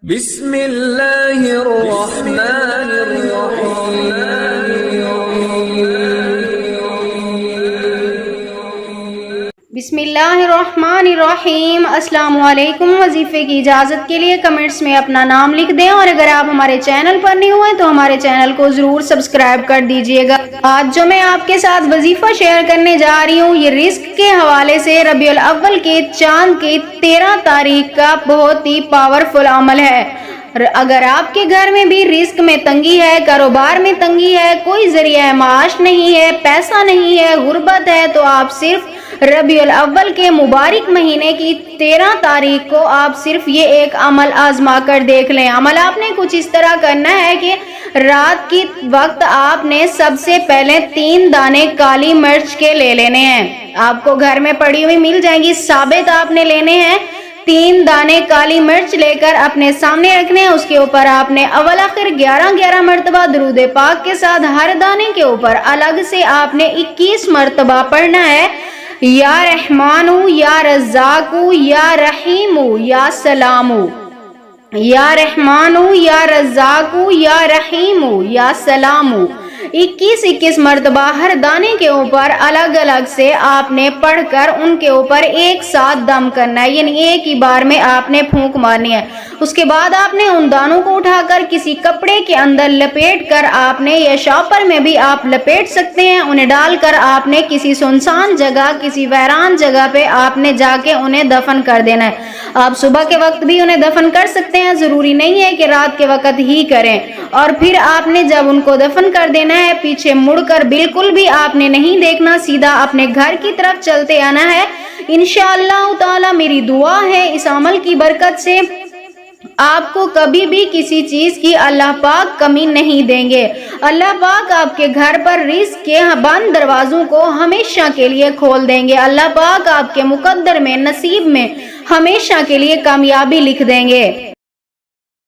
بسم اللہ الرحمن الرحیم۔ بسم اللہ الرحمن الرحیم۔ السلام علیکم۔ وظیفے کی اجازت کے لیے کمنٹس میں اپنا نام لکھ دیں، اور اگر آپ ہمارے چینل پر نہیں ہوئے تو ہمارے چینل کو ضرور سبسکرائب کر دیجئے گا۔ آج جو میں آپ کے ساتھ وظیفہ شیئر کرنے جا رہی ہوں، یہ رزق کے حوالے سے ربیع الاول کے چاند کی 13 تاریخ کا بہت ہی پاورفل عمل ہے۔ اگر آپ کے گھر میں بھی رزق میں تنگی ہے، کاروبار میں تنگی ہے، کوئی ذریعہ معاش نہیں ہے، پیسہ نہیں ہے، غربت ہے، تو آپ صرف ربیع الاول کے مبارک مہینے کی 13 تاریخ کو آپ صرف یہ ایک عمل آزما کر دیکھ لیں۔ عمل آپ نے کچھ اس طرح کرنا ہے کہ رات کی وقت آپ نے سب سے پہلے 3 دانے کالی مرچ کے لے لینے ہیں۔ آپ کو گھر میں پڑی ہوئی مل جائیں گی، ثابت آپ نے لینے ہیں۔ 3 دانے کالی مرچ لے کر اپنے سامنے رکھنے ہیں۔ اس کے اوپر آپ نے اول آخر 11 مرتبہ درود پاک کے ساتھ ہر دانے کے اوپر الگ سے آپ نے 21 مرتبہ پڑھنا ہے۔ یا رحمانو، یا رزاقو، یا رحیمو، یا سلامو۔ یا رحمانو، یا رزاقو، یا رحیمو، یا سلامو۔ 21 مرتبہ ہر دانے کے اوپر الگ الگ سے آپ نے پڑھ کر ان کے اوپر ایک ساتھ دم کرنا ہے، یعنی ایک ہی بار میں آپ نے پھونک مارنی ہے۔ اس کے بعد آپ نے ان دانوں کو اٹھا کر کسی کپڑے کے اندر لپیٹ کر آپ نے، یا شاپر میں بھی آپ لپیٹ سکتے ہیں، انہیں ڈال کر آپ نے کسی سنسان جگہ، کسی ویران جگہ پہ آپ نے جا کے انہیں دفن کر دینا ہے۔ آپ صبح کے وقت بھی انہیں دفن کر سکتے ہیں، ضروری نہیں ہے کہ رات کے وقت ہی کریں۔ اور پھر آپ نے جب ان کو دفن کر دینا ہے، پیچھے مڑ کر بالکل بھی آپ نے نہیں دیکھنا، سیدھا اپنے گھر کی طرف چلتے آنا ہے۔ انشاءاللہ تعالی میری دعا ہے اس عمل کی برکت سے آپ کو کبھی بھی کسی چیز کی اللہ پاک کمی نہیں دیں گے۔ اللہ پاک آپ کے گھر پر رزق کے بند دروازوں کو ہمیشہ کے لیے کھول دیں گے۔ اللہ پاک آپ کے مقدر میں، نصیب میں ہمیشہ کے لیے کامیابی لکھ دیں گے۔